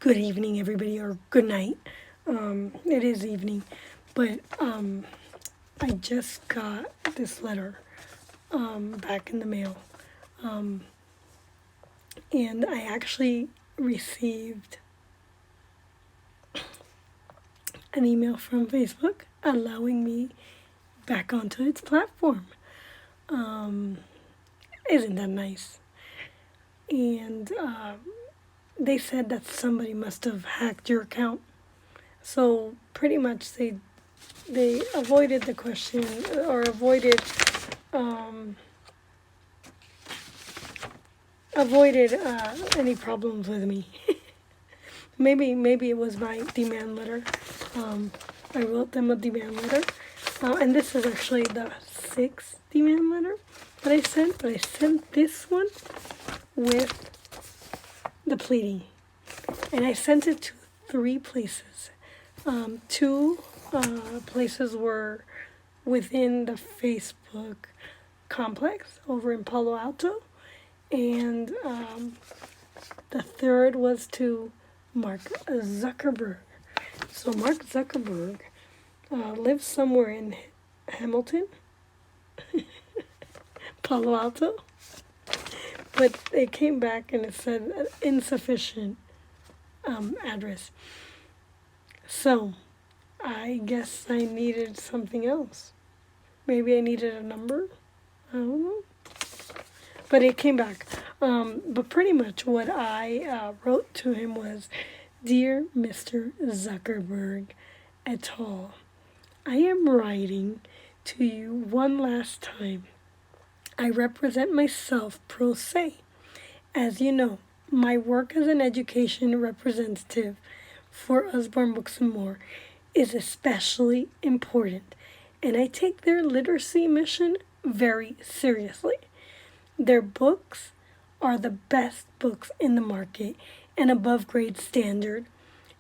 Good evening, everybody, or good night. It is evening, but I just got this letter back in the mail, and I actually received an email from Facebook allowing me back onto its platform. Isn't that nice? And they said that somebody must have hacked your account. So pretty much they avoided the question or avoided any problems with me. maybe it was my demand letter. I wrote them a demand letter, and this is actually the sixth demand letter that I sent. But I sent this one with the pleading, and I sent it to 3 places. Two places were within the Facebook complex over in Palo Alto, and the third was to Mark Zuckerberg. So Mark Zuckerberg lives somewhere in Hamilton, Palo Alto, but it came back and it said insufficient address. So I guess I needed something else. Maybe I needed a number. I don't know. But it came back. But pretty much what I wrote to him was, "Dear Mr. Zuckerberg et al., I am writing to you one last time. I represent myself pro se. As you know, my work as an education representative for Usborne Books and More is especially important, and I take their literacy mission very seriously. Their books are the best books in the market and above grade standard.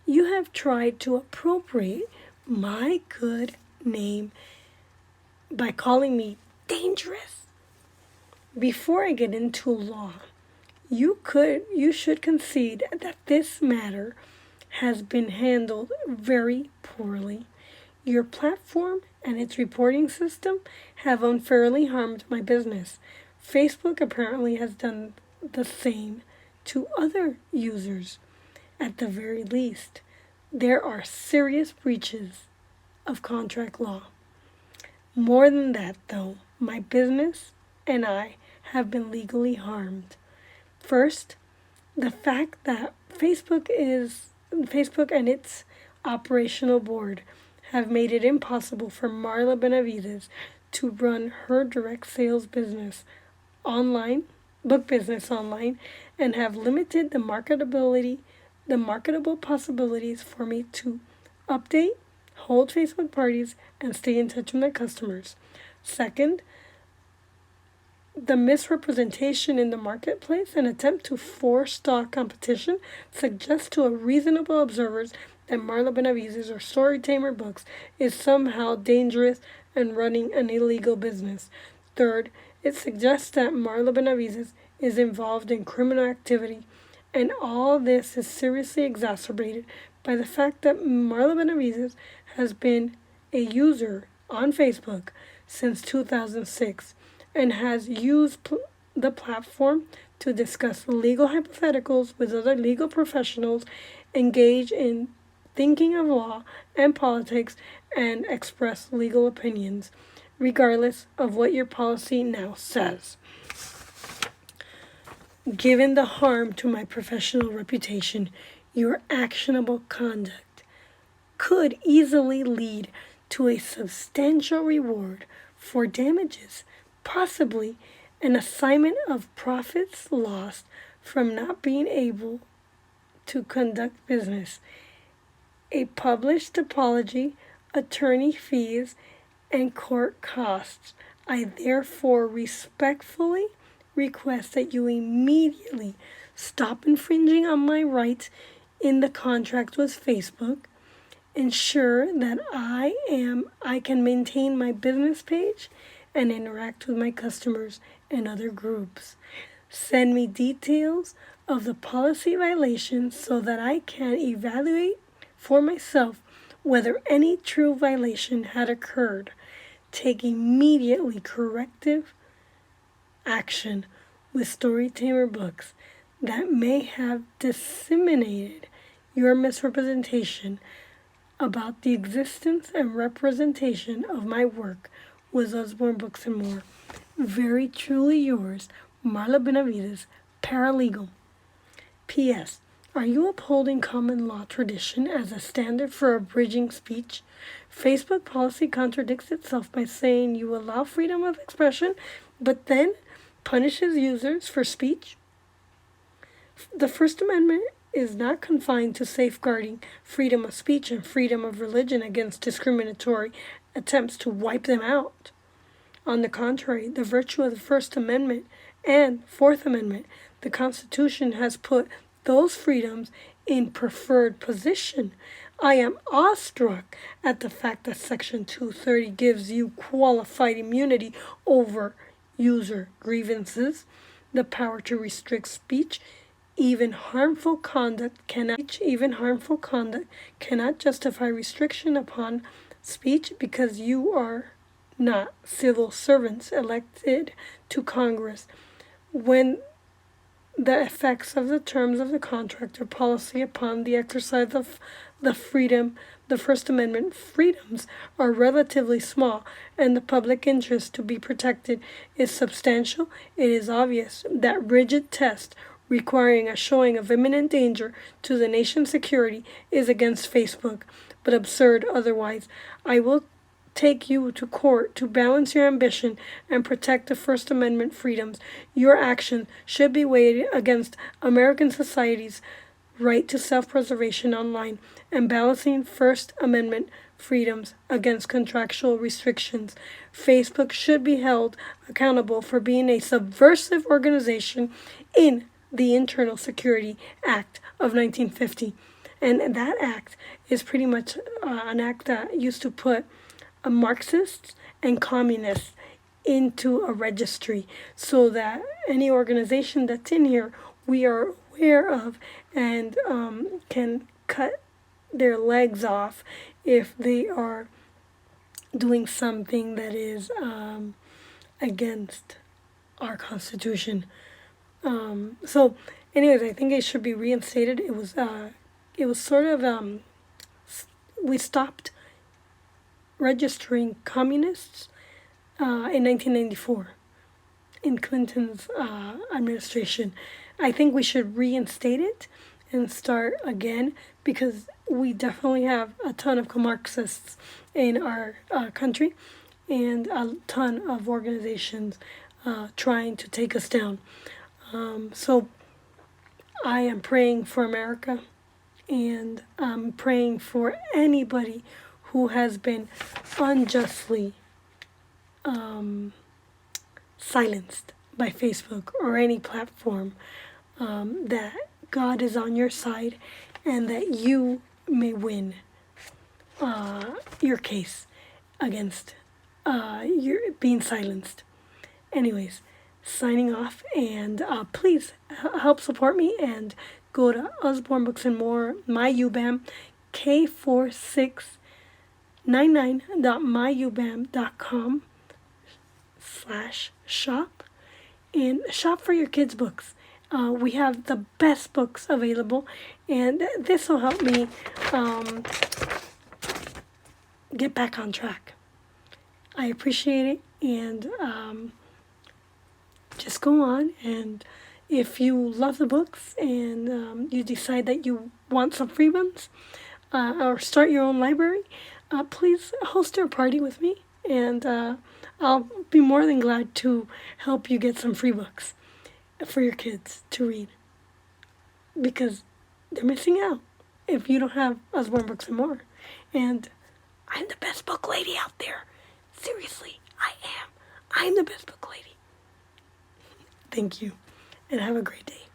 You have tried to appropriate my good name by calling me dangerous. Before I get into law, you should concede that this matter has been handled very poorly. Your platform and its reporting system have unfairly harmed my business. Facebook apparently has done the same to other users. At the very least, there are serious breaches of contract law. More than that, though, my business and I have been legally harmed. First, the fact that Facebook and its operational board have made it impossible for Marla Benavides to run her direct sales business online, book business online, and have limited the marketable possibilities for me to update, hold Facebook parties, and stay in touch with my customers. Second, the misrepresentation in the marketplace and attempt to force stock competition suggests to a reasonable observers that Marla Benavides or Storytamer Books is somehow dangerous and running an illegal business. Third, it suggests that Marla Benavides is involved in criminal activity, and all this is seriously exacerbated by the fact that Marla Benavides has been a user on Facebook since 2006 and has used the platform to discuss legal hypotheticals with other legal professionals, engage in thinking of law and politics, and express legal opinions, regardless of what your policy now says. Given the harm to my professional reputation, your actionable conduct could easily lead to a substantial reward for damages, possibly an assignment of profits lost from not being able to conduct business, a published apology, attorney fees, and court costs. I therefore respectfully request that you immediately stop infringing on my rights in the contract with Facebook, ensure that I can maintain my business page and interact with my customers and other groups. Send me details of the policy violations so that I can evaluate for myself whether any true violation had occurred. Take immediately corrective action with Storytamer books that may have disseminated your misrepresentation about the existence and representation of my work with Osborne Books and More. Very truly yours, Marla Benavides, Paralegal. P.S. Are you upholding common law tradition as a standard for abridging speech? Facebook policy contradicts itself by saying you allow freedom of expression, but then punishes users for speech. The First Amendment is not confined to safeguarding freedom of speech and freedom of religion against discriminatory attempts to wipe them out. On the contrary, the virtue of the First Amendment and Fourth Amendment, the Constitution has put those freedoms in preferred position. I am awestruck at the fact that Section 230 gives you qualified immunity over user grievances, the power to restrict speech. Even harmful conduct cannot justify restriction upon speech because you are not civil servants elected to Congress. When the effects of the terms of the contract or policy upon the exercise of the First Amendment freedoms are relatively small and the public interest to be protected is substantial, it is obvious that rigid test requiring a showing of imminent danger to the nation's security is against Facebook, but absurd otherwise. I will take you to court to balance your ambition and protect the First Amendment freedoms. Your action should be weighed against American society's right to self-preservation online and balancing First Amendment freedoms against contractual restrictions. Facebook should be held accountable for being a subversive organization in the Internal Security Act of 1950. And that act is pretty much an act that used to put Marxists and communists into a registry so that any organization that's in here we are aware of and can cut their legs off if they are doing something that is against our Constitution. So anyways, I think it should be reinstated. It was sort of we stopped registering communists in 1994 in Clinton's administration. I think we should reinstate it and start again because we definitely have a ton of Marxists in our country and a ton of organizations trying to take us down. So I am praying for America, and I'm praying for anybody who has been unjustly silenced by Facebook or any platform, that God is on your side and that you may win your case against your being silenced. Anyways, signing off, and please help support me and go to Osborne Books and More, my UBAM, k4699.myubam.com/shop, and shop for your kids' books. We have the best books available, and this will help me get back on track. I appreciate it, and just go on, and if you love the books and you decide that you want some free ones or start your own library, please host a party with me, and I'll be more than glad to help you get some free books for your kids to read, because they're missing out if you don't have Osborne Books and More. And I'm the best book lady out there. Seriously, I am. I'm the best book lady. Thank you, and have a great day.